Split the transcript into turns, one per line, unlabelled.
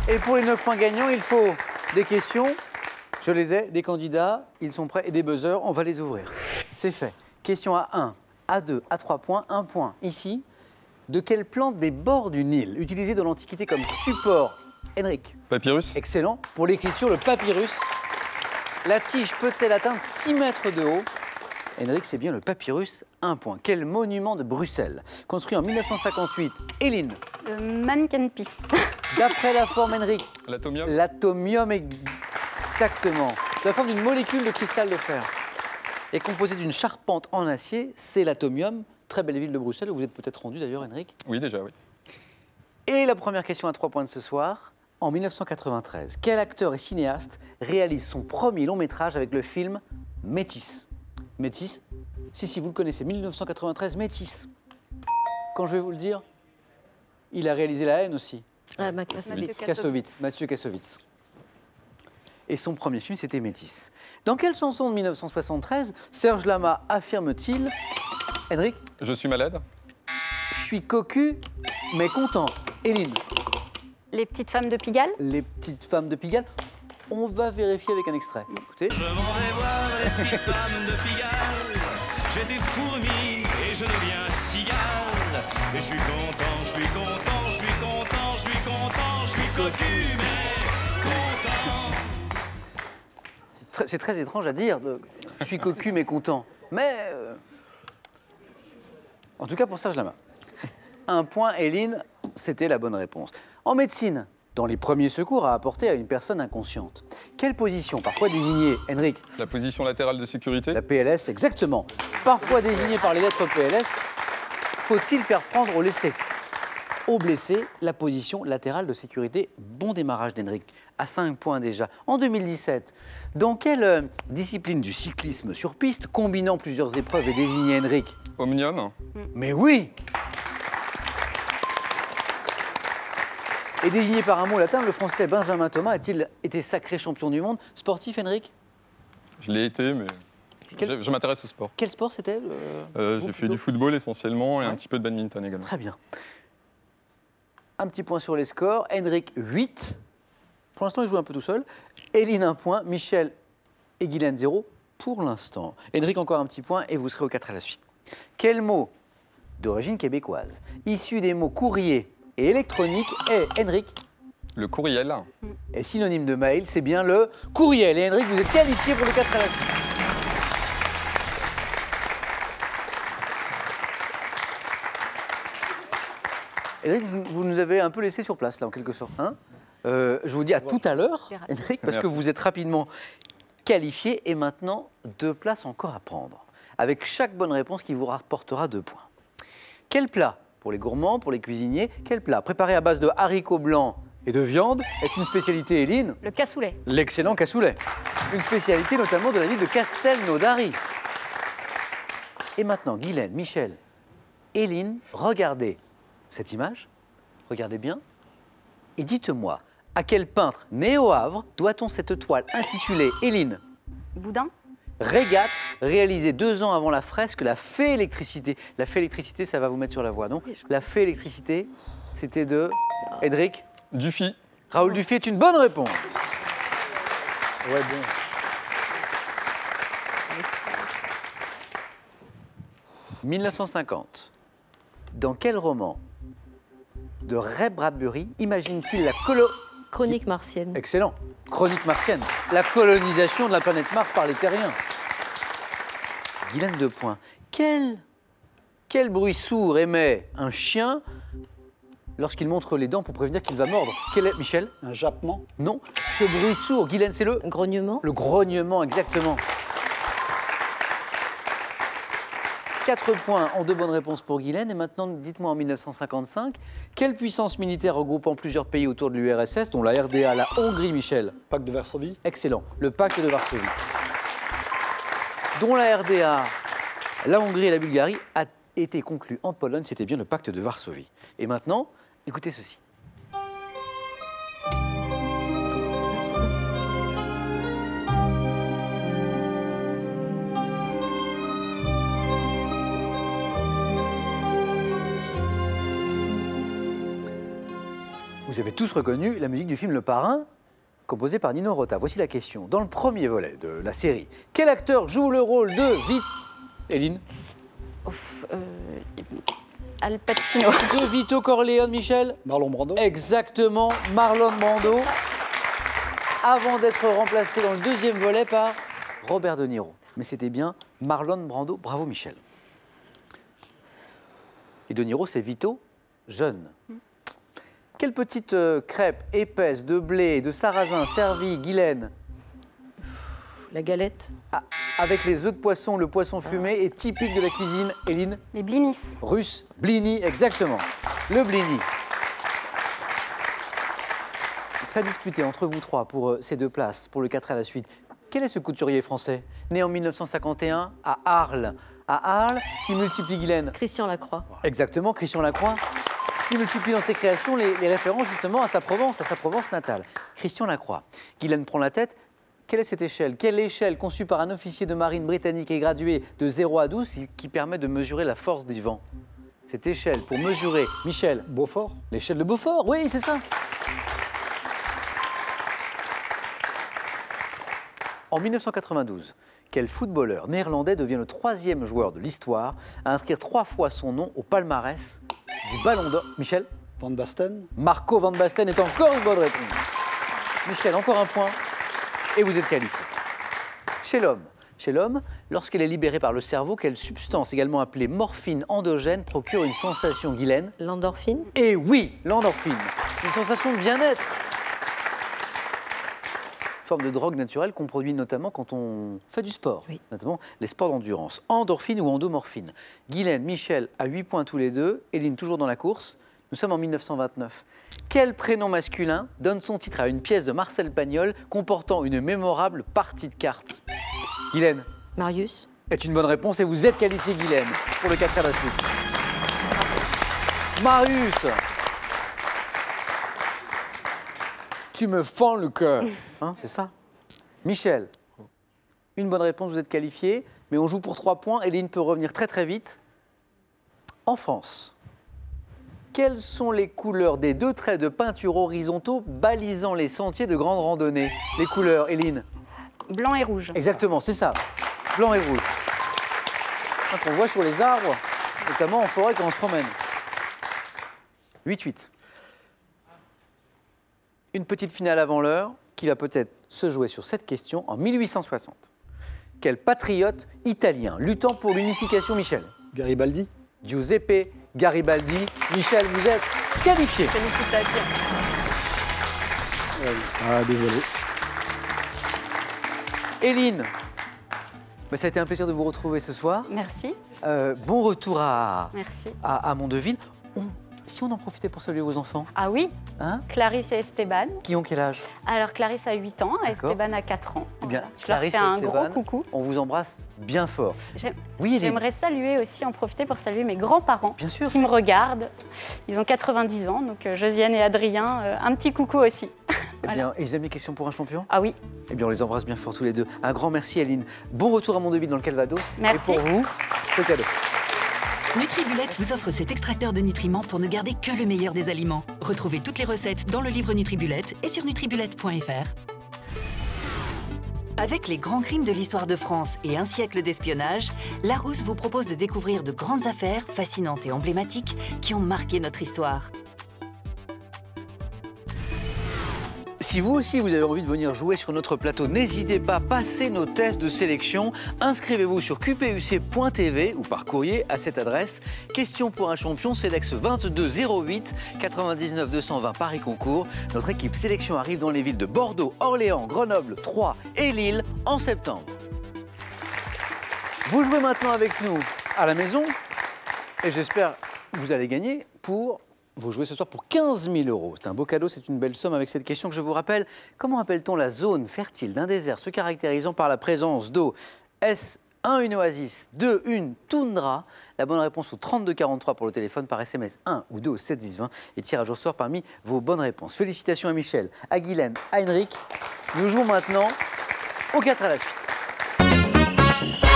Et pour les 9 points gagnants, il faut des questions. Je les ai, des candidats, ils sont prêts et des buzzers, on va les ouvrir. C'est fait. Question à 1, à 2, à 3 points, 1 point. Ici, de quelle plante des bords du Nil, utilisée dans l'Antiquité comme support? Henrik.
Papyrus.
Excellent. Pour l'écriture, le papyrus. La tige peut-elle atteindre 6 mètres de haut? Henrik, c'est bien le papyrus, 1 point. Quel monument de Bruxelles? Construit en 1958. Éline.
Le Manneken-Pis.
D'après la forme, Henrik.
L'atomium.
L'atomium, exactement. La forme d'une molécule de cristal de fer. Est composée d'une charpente en acier, c'est l'atomium. Très belle ville de Bruxelles, où vous êtes peut-être rendu d'ailleurs, Henrik.
Oui, déjà, oui.
Et la première question à 3 points de ce soir. En 1993, quel acteur et cinéaste réalise son premier long métrage avec le film Métis? Métis? Si, vous le connaissez, 1993, Métis. Quand je vais vous le dire, il a réalisé La haine aussi.
Ah,
Mathieu Kassovitz. Et son premier film, c'était Métis. Dans quelle chanson de 1973 Serge Lama affirme-t-il, Henrik?
Je suis malade.
Je suis cocu, mais content. Éline.
Les petites femmes de Pigalle.
Les petites femmes de Pigalle. On va vérifier avec un extrait. Écoutez.
Je m'en vais voir les petites femmes de Pigalle. J'ai des fourmis et je deviens cigale. Et je suis content, je suis content, je suis content, je suis content, je suis cocu, mais content.
C'est très étrange à dire. Je suis cocu, mais content. Mais. En tout cas, pour Serge Lama. 1 point, Éline, c'était la bonne réponse. En médecine, dans les premiers secours à apporter à une personne inconsciente, quelle position, parfois désignée, Henrik?
La position latérale de sécurité.
La PLS, exactement. Parfois désignée par les lettres PLS, faut-il faire prendre au laissé? Au blessé, la position latérale de sécurité. Bon démarrage d'Henrik, à 5 points déjà. En 2017, dans quelle discipline du cyclisme sur piste, combinant plusieurs épreuves, est désigné Henrik?
Omnium.
Mais oui! Et désigné par un mot latin, le français Benjamin Thomas a-t-il été sacré champion du monde? Sportif, Henrik?
Je l'ai été, mais je m'intéresse au sport.
Quel sport c'était?
J'ai fait du football essentiellement et
Ouais.
un petit peu de badminton également.
Très bien. Un petit point sur les scores. Henrik, 8. Pour l'instant, il joue un peu tout seul. Éline, 1 point. Michel et Guylaine, 0 pour l'instant. Henrik, encore un petit point et vous serez au 4 à la suite. Quel mot d'origine québécoise, issu des mots courrier et électronique, est, Henrik?
Le courriel.
Et synonyme de mail, c'est bien le courriel. Et Henrik, vous êtes qualifié pour le 4 à la suite. Henrik, vous nous avez un peu laissé sur place, là, en quelque sorte. Hein, je vous dis à tout à l'heure, Henrik, parce que
Merci.
vous êtes rapidement qualifié. Et maintenant, 2 places encore à prendre. Avec chaque bonne réponse qui vous rapportera 2 points. Quel plat, pour les gourmands, pour les cuisiniers, quel plat préparé à base de haricots blancs et de viande est une spécialité, Éline?
Le cassoulet.
L'excellent cassoulet. Une spécialité notamment de la ville de Castelnaudary. Et maintenant, Guylaine, Michel, Éline, regardez cette image. Regardez bien. Et dites-moi, à quel peintre né au Havre doit-on cette toile intitulée, Éline?
Boudin.
Régate, réalisée 2 ans avant la fresque La Fée électricité. La Fée électricité, ça va vous mettre sur la voie, non? La Fée électricité, c'était de Henrik
Dufy.
Raoul Dufy est une bonne réponse. Ouais, bon. « 1950. Dans quel roman de Ray Bradbury imagine-t-il la
Chronique martienne.
Excellent. Chronique martienne. La colonisation de la planète Mars par les terriens. Guylaine, 2 points. Quel bruit sourd émet un chien lorsqu'il montre les dents pour prévenir qu'il va mordre? Quel est, Michel?
Un jappement.
Non. Ce bruit sourd, Guylaine, c'est le
Grognement.
Le grognement, exactement. 4 points en 2 bonnes réponses pour Guylaine. Et maintenant, dites-moi en 1955, quelle puissance militaire regroupant plusieurs pays autour de l'URSS, dont la RDA, la Hongrie, Michel?
Pacte de Varsovie.
Excellent. Le pacte de Varsovie. Dont la RDA, la Hongrie et la Bulgarie a été conclu en Pologne. C'était bien le pacte de Varsovie. Et maintenant, écoutez ceci. Vous avez tous reconnu la musique du film Le Parrain, composée par Nino Rota. Voici la question. Dans le premier volet de la série, quel acteur joue le rôle de Éline?
Al Pacino.
De Vito Corleone, Michel?
Marlon Brando.
Exactement, Marlon Brando. Avant d'être remplacé dans le deuxième volet par Robert De Niro. Mais c'était bien Marlon Brando. Bravo, Michel. Et De Niro, c'est Vito, jeune. Quelle petite crêpe épaisse de blé et de sarrasin servie, Guylaine,
La galette.
avec les œufs de poisson, le poisson fumé, est typique de la cuisine, Éline?
Les blinis.
Russe, blini, exactement. Le blini. Très disputé entre vous trois pour ces deux places, pour le 4 à la suite. Quel est ce couturier français, né en 1951 à Arles? À Arles, qui multiplie, Guylaine?
Christian Lacroix.
Exactement, Christian Lacroix, qui multiplie dans ses créations les références justement à sa Provence natale. Christian Lacroix. Guylaine prend la tête. Quelle est cette échelle? Quelle échelle conçue par un officier de marine britannique et gradué de 0 à 12 qui permet de mesurer la force du vent? Cette échelle pour mesurer, Michel?
Beaufort.
L'échelle de Beaufort, oui, c'est ça. En 1992, quel footballeur néerlandais devient le 3e joueur de l'histoire à inscrire 3 fois son nom au palmarès du Ballon d'Or? Michel?
Van Basten.
Marco Van Basten est encore une bonne réponse. Michel, encore un point et vous êtes qualifié. Chez l'homme, lorsqu'elle est libérée par le cerveau, quelle substance, également appelée morphine endogène, procure une sensation, Guylaine?
L'endorphine.
Et oui, l'endorphine, une sensation de bien-être. Forme de drogue naturelle qu'on produit notamment quand on fait du sport,
oui.
Notamment les sports d'endurance. Endorphine ou endomorphine. Guylaine, Michel à 8 points tous les deux, Éline toujours dans la course. Nous sommes en 1929. Quel prénom masculin donne son titre à une pièce de Marcel Pagnol comportant une mémorable partie de cartes? Guylaine
Marius.
est une bonne réponse et vous êtes qualifié, Guylaine, pour le 4 à la suite. Marius, tu me fends le cœur. Hein, c'est ça? Michel, une bonne réponse, vous êtes qualifié, mais on joue pour 3 points. Éline peut revenir très très vite. En France, quelles sont les couleurs des 2 traits de peinture horizontaux balisant les sentiers de grande randonnée? Les couleurs, Éline?
Blanc et rouge.
Exactement, c'est ça. Blanc et rouge. Qu'on voit sur les arbres, notamment en forêt quand on se promène. 8-8. Une petite finale avant l'heure qui va peut-être se jouer sur cette question en 1860. Quel patriote italien luttant pour l'unification, Michel?
Garibaldi.
Giuseppe Garibaldi. Michel, vous êtes qualifié.
Félicitations.
Ah, désolé.
Éline, ça a été un plaisir de vous retrouver ce soir.
Merci.
Bon retour à
Merci.
Mondeville. Si on en profitait pour saluer vos enfants,
Ah oui,
hein?
Clarisse et Esteban.
Qui ont quel âge?
Alors Clarisse a 8 ans,
D'accord.
Esteban a 4 ans.
Eh bien,
Voilà. Je leur
Clarisse
fais
et
un
Esteban,
gros coucou.
on vous embrasse bien fort.
J'aime-
Oui, Éline.
J'aimerais saluer aussi, en profiter pour saluer mes grands-parents
Bien sûr.
qui me regardent. Ils ont 90 ans, donc Josiane et Adrien, un petit coucou aussi.
Eh bien, et ils aiment les questions pour un champion?
Ah oui,
Eh bien, on les embrasse bien fort tous les deux. Un grand merci, Éline. Bon retour à Mondeville dans le Calvados.
Merci.
Et pour vous, ce cadeau.
Nutribullet vous offre cet extracteur de nutriments pour ne garder que le meilleur des aliments. Retrouvez toutes les recettes dans le livre Nutribullet et sur nutribullet.fr. Avec les grands crimes de l'histoire de France et un siècle d'espionnage, Larousse vous propose de découvrir de grandes affaires fascinantes et emblématiques qui ont marqué notre histoire.
Si vous aussi vous avez envie de venir jouer sur notre plateau, n'hésitez pas, passez nos tests de sélection. Inscrivez-vous sur qpuc.tv ou par courrier à cette adresse. Question pour un champion, Sélex 2208 99 220 Paris Concours. Notre équipe sélection arrive dans les villes de Bordeaux, Orléans, Grenoble, Troyes et Lille en septembre. Vous jouez maintenant avec nous à la maison et j'espère que vous allez gagner pour... Vous jouez ce soir pour 15 000 €. C'est un beau cadeau, c'est une belle somme avec cette question que je vous rappelle. Comment appelle-t-on la zone fertile d'un désert se caractérisant par la présence d'eau? Est-ce 1, une oasis, 2, une toundra? La bonne réponse au 3243 pour le téléphone, par SMS 1 ou 2 au 7 10 20 et tirage au sort parmi vos bonnes réponses. Félicitations à Michel, à Guylaine, à Henrik. Nous jouons maintenant au 4 à la suite.